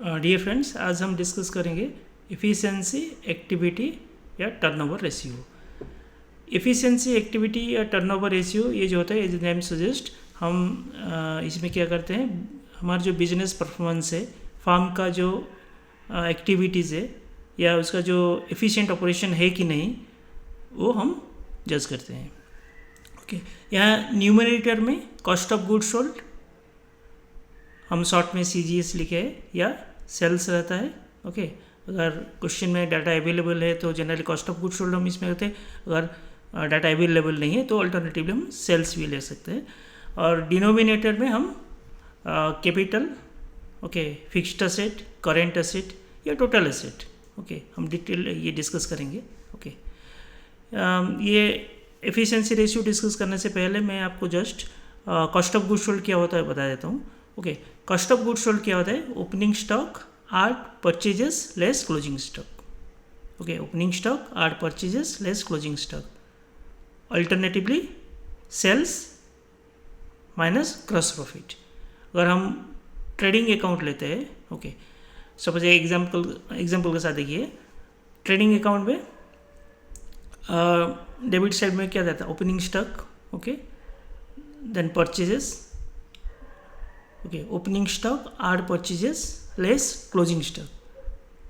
Dear friends, आज हम discuss करेंगे एफिशिएंसी, एक्टिविटी या टर्नओवर रेशियो। एफिशिएंसी, एक्टिविटी या टर्नओवर रेशियो ये जो होता है, एज नेम सजेस्ट, हम इसमें क्या करते हैं, हमारा जो बिजनेस परफॉर्मेंस है, फार्म का जो एक्टिविटीज़ है या उसका जो एफिशिएंट ऑपरेशन है कि नहीं, वो हम जज करते हैं। ओके, यहाँ न्यूमरेटर में कॉस्ट ऑफ गुड सोल्ड, हम शॉर्ट में CGS लिखे है, या सेल्स रहता है। ओके, अगर क्वेश्चन में डाटा अवेलेबल है तो generally cost of good sold हम इसमें करते हैं, अगर डाटा अवेलेबल नहीं है तो अल्टरनेटिवली हम सेल्स भी ले सकते हैं। और डिनोमिनेटर में हम capital, okay, fixed asset, current asset या टोटल असेट, ओके, हम डिटेल ये डिस्कस करेंगे। ओके, ये एफिशिएंसी रेशियो डिस्कस करने से पहले मैं आपको just cost of good sold क्या होता है बता देता हूँ। Okay, cost of good sold क्या होता है? Opening stock are purchases less closing stock. Okay, opening stock are purchases less closing stock, alternatively sales minus gross profit. अगर हम ट्रेडिंग अकाउंट लेते हैं, ओके, सपोज एग्जाम्पल के साथ देखिए, ट्रेडिंग अकाउंट में डेबिट साइड में क्या रहता है? Opening stock, okay, then purchases, okay, opening stock are purchases less closing stock,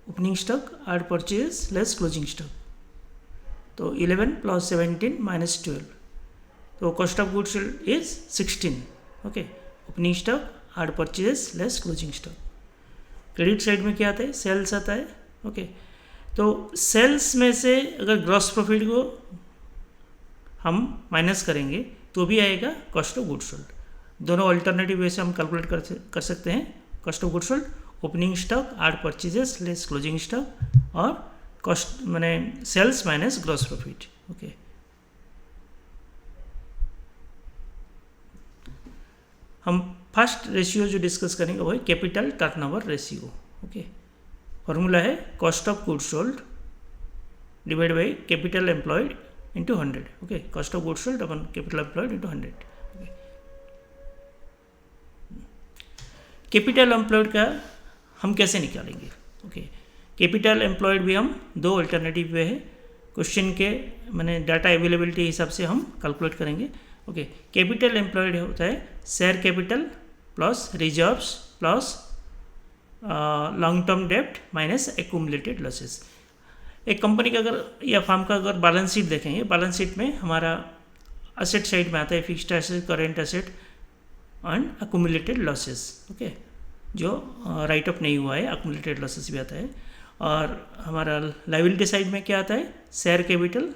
opening stock are purchases less closing stock, तो 11 + 17 - 12, तो cost of goods sold is 16। Okay, opening stock are purchases less closing stock. Credit side में क्या आता है? Sales आता है। Okay, तो sales में से अगर ग्रॉस प्रॉफिट को हम माइनस करेंगे तो भी आएगा कॉस्ट ऑफ गुड्स सोल्ड। दोनों अल्टरनेटिव वे से हम कैलकुलेट कर सकते हैं cost of goods sold. Opening stock are purchases less closing stock और कॉस्ट माने sales minus gross profit. Okay, हम फर्स्ट रेशियो जो डिस्कस करेंगे वो है capital turnover ratio. Okay, formula है cost of goods sold divide by capital employed into 100। Okay, cost of goods sold upon capital employed into 100। Capital employed का हम कैसे निकालेंगे? ओके, कैपिटल एम्प्लॉयड भी हम दो अल्टरनेटिव वे है, क्वेश्चन के माने डाटा अवेलेबिलिटी हिसाब से हम कैलकुलेट करेंगे। ओके, कैपिटल एम्प्लॉयड होता है share capital plus reserves plus long term डेब्ट माइनस एक्यूमुलेटेड लॉसेस। एक कंपनी का अगर या फर्म का अगर बैलेंस शीट देखेंगे, बैलेंस शीट में हमारा असेट साइड में आता है fixed asset, current asset and accumulated losses. Okay, जो राइट ऑफ नहीं हुआ है, एक्यूमुलेटेड लॉसेस भी आता है। और हमारा लायबिलिटी साइड में क्या आता है? Share capital,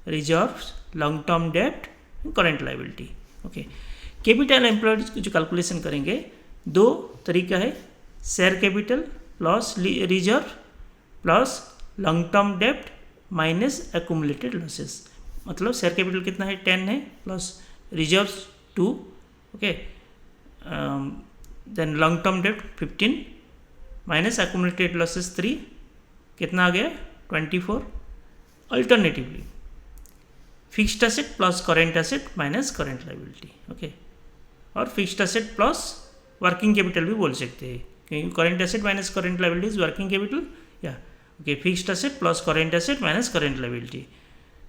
reserves, long term डेब्ट, current liability. Okay, capital employed जो कैलकुलेशन करेंगे, दो तरीका है, share capital plus reserve plus long term डेब्ट माइनस एक्यूमुलेटेड लॉसेस। मतलब शेयर कैपिटल कितना है? 10 है, plus reserves 2, okay, then long term डेब्ट 15 माइनस एक्यूमुलेटेड लॉसेस 3, कितना आ गया? 24। Alternatively fixed asset plus current asset minus current liability. Okay, और fixed asset plus working capital भी बोल सकते हैं, क्योंकि current asset minus current liability is working capital. या okay, fixed asset plus current asset minus current liability,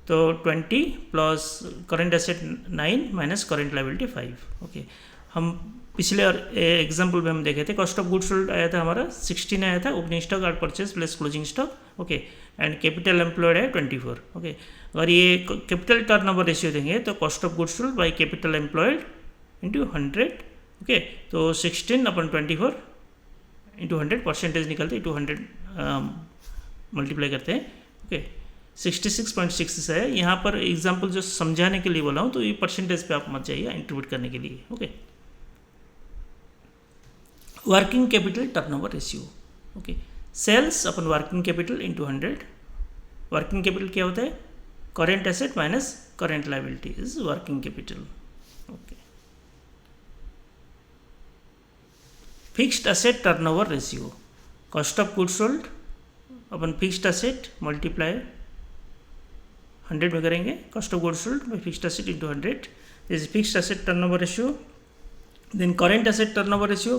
तो 20 plus current asset 9 minus current liability 5। Okay, हम पिछले और एग्जाम्पल में हम देखे थे कॉस्ट ऑफ गुड्स सोल्ड आया था हमारा 16 आया था, ओपनिंग स्टॉक आर purchase plus closing stock. Okay, and capital employed है 24। ओके, अगर ये कैपिटल टर्नओवर रेशियो देंगे तो cost of goods sold by capital employed into 100। Okay, तो 16/24 इंटू 100 परसेंटेज निकलते हैं, 200 मल्टीप्लाई करते हैं। ओके, 66.6 है। यहाँ पर एग्जाम्पल जो समझाने के लिए बोला हूँ, तो ये परसेंटेज पे आप मत जाइए इंटरप्रेट करने के लिए। Okay, working capital turnover ratio. Okay, sales upon working capital into 100। Working capital क्या होता है? Current asset minus current liability is working capital. Okay, fixed asset turnover ratio, cost of goods sold upon fixed asset multiply 100 में करेंगे, cost of goods sold by fixed asset into 100 is fixed asset turnover ratio. Then current asset turnover ratio,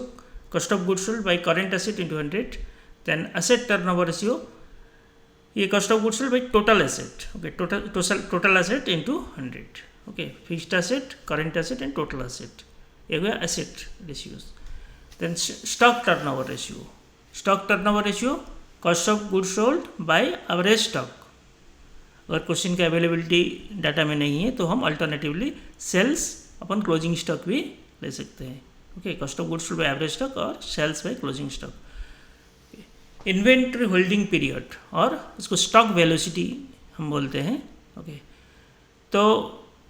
cost of goods sold by current asset into 100. Then asset turnover ratio, ये cost of goods sold by total asset, okay, total asset into 100, okay, fixed asset, current asset and total asset, ये गया asset ratios. Then stock turnover ratio, cost of goods sold by average stock. अगर question का availability data में नहीं है तो हम alternatively sales upon closing stock भी ले सकते हैं, okay, cost of goods sold by average stock और sales by closing stock. Inventory holding period और उसको स्टॉक वेलोसिटी हम बोलते हैं, ओके. तो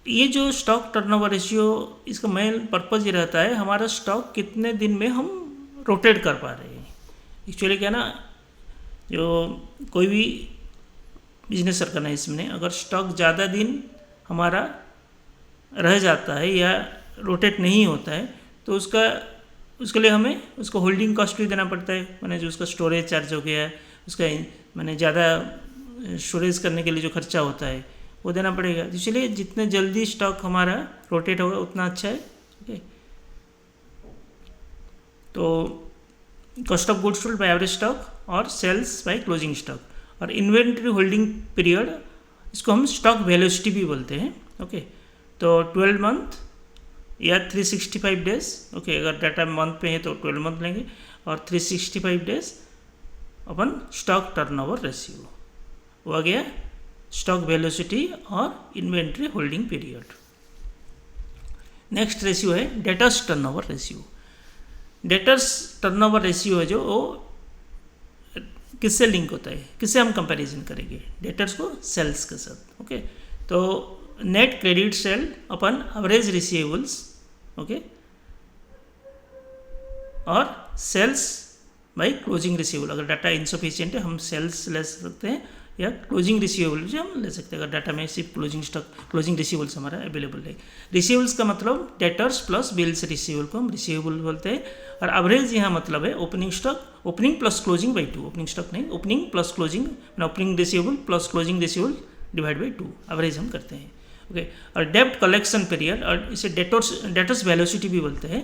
ये जो स्टॉक टर्नओवर रेशियो, इसका मेन पर्पज़ ये रहता है हमारा स्टॉक कितने दिन में हम रोटेट कर पा रहे हैं. एक्चुअली क्या ना, जो कोई भी बिजनेस ऑर्गेनाइजेशन में अगर स्टॉक ज़्यादा दिन हमारा रह जाता है या रोटेट नहीं होता है तो उसके लिए हमें उसको होल्डिंग कॉस्ट भी देना पड़ता है, माने जो उसका स्टोरेज चार्ज हो गया, उसका माने ज़्यादा स्टोरेज करने के लिए जो खर्चा होता है वो देना पड़ेगा. इसलिए जितने जल्दी स्टॉक हमारा रोटेट होगा उतना अच्छा है, ओके. तो cost of goods sold by average stock और सेल्स बाय क्लोजिंग स्टॉक. और इन्वेंट्री होल्डिंग पीरियड, इसको हम स्टॉक वेलोसिटी भी बोलते हैं, ओके. तो 12 मंथ या 365 डेज, ओके, अगर डाटा मंथ पे है तो 12 मंथ लेंगे और 365 days upon stock turnover ratio, वो आ गया स्टॉक वेलोसिटी और inventory holding period. Next ratio है debtors turnover ratio. Debtors turnover ratio है जो वो किससे लिंक होता है, किससे हम कंपैरिजन करेंगे, डेटर्स को सेल्स के साथ, ओके. तो नेट क्रेडिट सेल अपन एवरेज रिसीवेबल्स, ओके, और सेल्स बाई क्लोजिंग रिसीवेबल. अगर डाटा इनसफिशिएंट है हम सेल्स ले सकते हैं या क्लोजिंग रिसीवेबल भी हम ले सकते हैं अगर डाटा में सिर्फ क्लोजिंग रिसीवेबल्स हमारा अवेलेबल है. रिसीवेबल्स का मतलब डेटर्स प्लस बिल्स रिसीवेबल को हम रिसीवेबल बोलते हैं. और एवरेज यहाँ मतलब है opening stock, opening plus closing by 2, opening stock नहीं, opening plus closing, opening receivable plus closing receivable divide by 2, average हम करते हैं, ओके. और डेप्ट कलेक्शन पीरियड, और इसे डेटर्स वेलोसिटी भी बोलते हैं.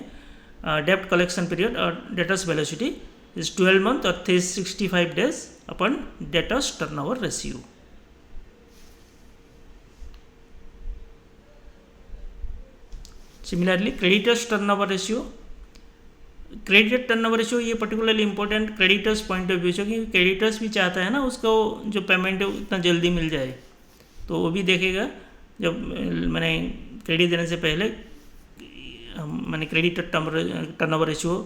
डेप्ट कलेक्शन पीरियड और डेटर्स वेलोसिटी इज 12 मंथ और 365 days upon debtors turnover ratio. Similarly creditors turnover ratio, creditor turnover ratio ये particularly important creditors point of view से, क्योंकि क्रेडिटर्स भी चाहता है ना उसको जो पेमेंट है उतना जल्दी मिल जाए, तो वो भी देखेगा जब मैंने क्रेडिट देने से पहले मैंने क्रेडिटर टर्नओवर रेशियो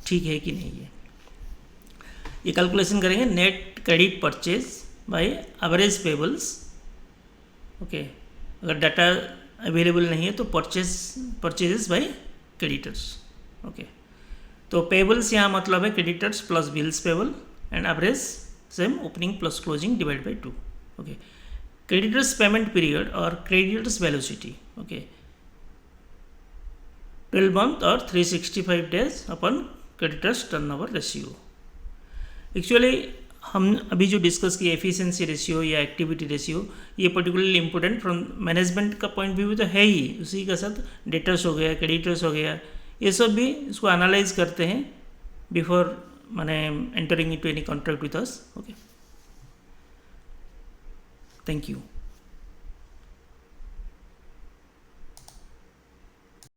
ठीक है कि नहीं है. ये कैलकुलेशन करेंगे net credit purchase by average payables, okay. अगर डाटा अवेलेबल नहीं है तो परचेजेस बाय क्रेडिटर्स, ओके. तो पेबल्स यहाँ मतलब है creditors plus bills payable and average same opening plus closing divide by 2, okay. Creditors payment period और क्रेडिटर्स वेलोसिटी, ओके, 12 मंथ और 365 डेज अपन क्रेडिटर्स टर्नओवर रेशियो. एक्चुअली हम अभी जो डिस्कस किए एफिशिएंसी रेशियो या एक्टिविटी रेशियो, ये पर्टिकुलरली इंपॉर्टेंट फ्रॉम मैनेजमेंट का पॉइंट व्यू तो है ही, उसी के साथ डेटर्स हो गया, क्रेडिटर्स हो गया, ये सब भी इसको एनालाइज करते हैं बिफोर माने entering into any contract with us, okay. Thank you.